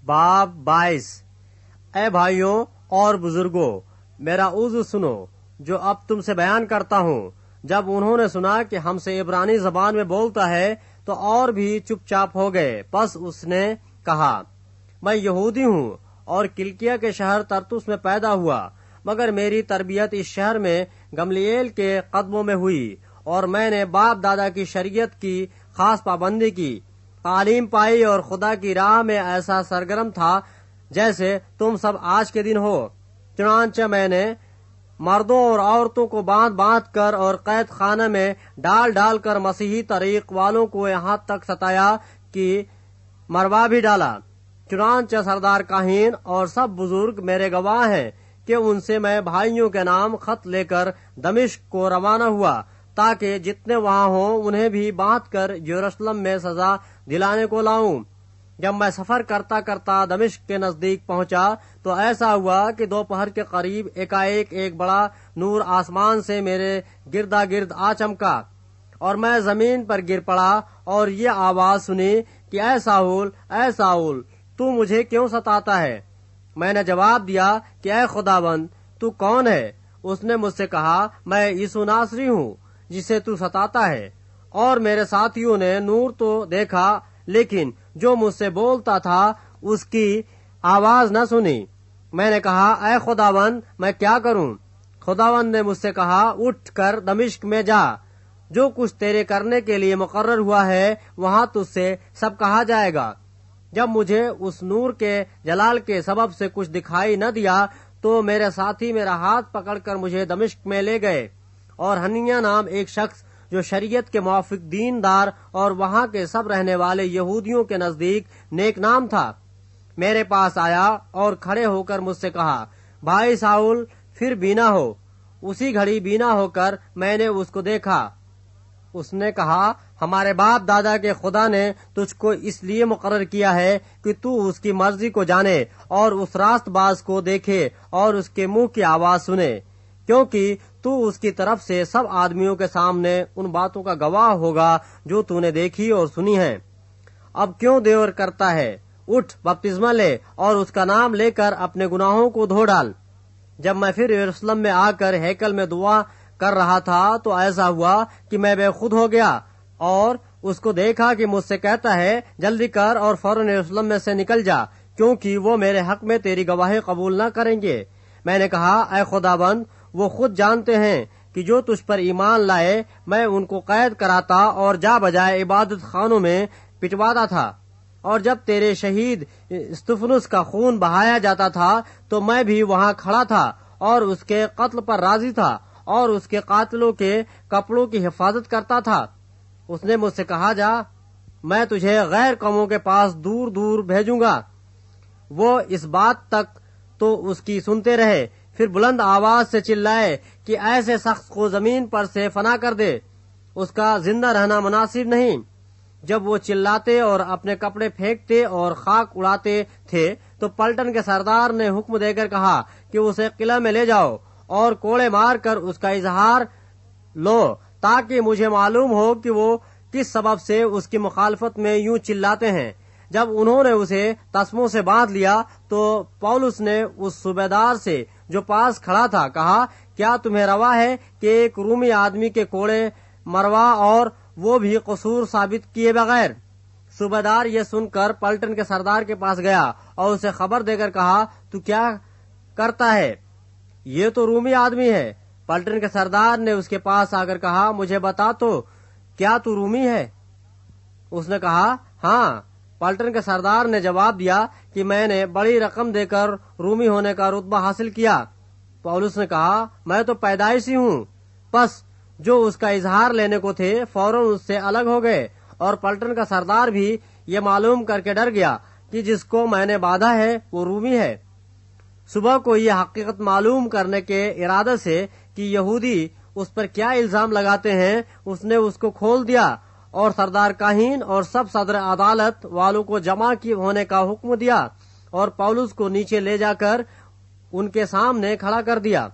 باب 22۔ اے بھائیوں اور بزرگوں، میرا عذر سنو جو اب تم سے بیان کرتا ہوں۔ جب انہوں نے سنا کہ ہم سے عبرانی زبان میں بولتا ہے تو اور بھی چپ چاپ ہو گئے۔ پس اس نے کہا، میں یہودی ہوں اور کلکیا کے شہر ترتس میں پیدا ہوا، مگر میری تربیت اس شہر میں گملیل کے قدموں میں ہوئی، اور میں نے باپ دادا کی شریعت کی خاص پابندی کی، تعلیم پائی اور خدا کی راہ میں ایسا سرگرم تھا جیسے تم سب آج کے دن ہو۔ چنانچہ میں نے مردوں اور عورتوں کو باندھ باندھ کر اور قید خانہ میں ڈال ڈال کر مسیحی طریق والوں کو یہاں تک ستایا کہ مروا بھی ڈالا۔ چنانچہ سردار کاہن اور سب بزرگ میرے گواہ ہیں کہ ان سے میں بھائیوں کے نام خط لے کر دمشق کو روانہ ہوا، تاکہ جتنے وہاں ہوں انہیں بھی باندھ کر یروشلم میں سزا دلانے کو لاؤں۔ جب میں سفر کرتا کرتا دمشق کے نزدیک پہنچا تو ایسا ہوا کہ دوپہر کے قریب ایک بڑا نور آسمان سے میرے گردا گرد آ چمکا، اور میں زمین پر گر پڑا اور یہ آواز سنی کہ اے ساؤل تو مجھے کیوں ستاتا ہے؟ میں نے جواب دیا کہ اے خداوند تو کون ہے؟ اس نے مجھ سے کہا، میں یسوع ناصری ہوں جسے تو ستاتا ہے۔ اور میرے ساتھیوں نے نور تو دیکھا لیکن جو مجھ سے بولتا تھا اس کی آواز نہ سنی۔ میں نے کہا، اے خداوند میں کیا کروں؟ خداوند نے مجھ سے کہا، اٹھ کر دمشق میں جا، جو کچھ تیرے کرنے کے لیے مقرر ہوا ہے وہاں تجھ سے سب کہا جائے گا۔ جب مجھے اس نور کے جلال کے سبب سے کچھ دکھائی نہ دیا تو میرے ساتھی میرا ہاتھ پکڑ کر مجھے دمشق میں لے گئے، اور ہنیا نام ایک شخص جو شریعت کے موافق دین دار اور وہاں کے سب رہنے والے یہودیوں کے نزدیک نیک نام تھا، میرے پاس آیا اور کھڑے ہو کر مجھ سے کہا، بھائی ساؤل پھر بینا ہو۔ اسی گھڑی بینا ہو کر میں نے اس کو دیکھا۔ اس نے کہا، ہمارے باپ دادا کے خدا نے تجھ کو اس لیے مقرر کیا ہے کہ تو اس کی مرضی کو جانے اور اس راست باز کو دیکھے اور اس کے منہ کی آواز سنے، کیونکہ تو اس کی طرف سے سب آدمیوں کے سامنے ان باتوں کا گواہ ہوگا جو تو نے دیکھی اور سنی ہیں۔ اب کیوں دیور کرتا ہے؟ اٹھ بپتسمہ لے اور اس کا نام لے کر اپنے گناہوں کو دھو ڈال۔ جب میں پھر یروشلم میں آ کر ہیکل میں دعا کر رہا تھا تو ایسا ہوا کہ میں بے خود ہو گیا اور اس کو دیکھا کہ مجھ سے کہتا ہے، جلدی کر اور فوراً یروشلم میں سے نکل جا، کیونکہ وہ میرے حق میں تیری گواہی قبول نہ کریں گے۔ میں نے کہا، اے خداوند وہ خود جانتے ہیں کہ جو تجھ پر ایمان لائے میں ان کو قید کراتا اور جا بجائے عبادت خانوں میں پٹواتا تھا، اور جب تیرے شہید استفنس کا خون بہایا جاتا تھا تو میں بھی وہاں کھڑا تھا اور اس کے قتل پر راضی تھا اور اس کے قاتلوں کے کپڑوں کی حفاظت کرتا تھا۔ اس نے مجھ سے کہا، جا، میں تجھے غیر قوموں کے پاس دور دور بھیجوں گا۔ وہ اس بات تک تو اس کی سنتے رہے، پھر بلند آواز سے چلائے کہ ایسے شخص کو زمین پر سے فنا کر دے، اس کا زندہ رہنا مناسب نہیں۔ جب وہ چلاتے اور اپنے کپڑے پھینکتے اور خاک اڑاتے تھے تو پلٹن کے سردار نے حکم دے کر کہا کہ اسے قلعہ میں لے جاؤ اور کوڑے مار کر اس کا اظہار لو، تاکہ مجھے معلوم ہو کہ وہ کس سبب سے اس کی مخالفت میں یوں چلاتے ہیں۔ جب انہوں نے اسے تسموں سے باندھ لیا تو پولس نے اس صوبیدار سے جو پاس کھڑا تھا کہا، کیا تمہیں روا ہے کہ ایک رومی آدمی کے کوڑے مروا اور وہ بھی قصور ثابت کیے بغیر؟ صوبیدار یہ سن کر پلٹن کے سردار کے پاس گیا اور اسے خبر دے کر کہا، تو کیا کرتا ہے؟ یہ تو رومی آدمی ہے۔ پلٹن کے سردار نے اس کے پاس آ کر کہا، مجھے بتا تو، کیا تو رومی ہے؟ اس نے کہا، ہاں۔ پلٹن کے سردار نے جواب دیا کہ میں نے بڑی رقم دے کر رومی ہونے کا رتبہ حاصل کیا۔ پولس نے کہا، میں تو پیدائشی ہوں۔ پس جو اس کا اظہار لینے کو تھے فوراً اس سے الگ ہو گئے، اور پلٹن کا سردار بھی یہ معلوم کر کے ڈر گیا کہ جس کو میں نے باندھا ہے وہ رومی ہے۔ صبح کو یہ حقیقت معلوم کرنے کے ارادے سے کہ یہودی اس پر کیا الزام لگاتے ہیں، اس نے اس کو کھول دیا اور سردار کاہن اور سب صدر عدالت والوں کو جمع ہونے کا حکم دیا اور پولس کو نیچے لے جا کر ان کے سامنے کھڑا کر دیا۔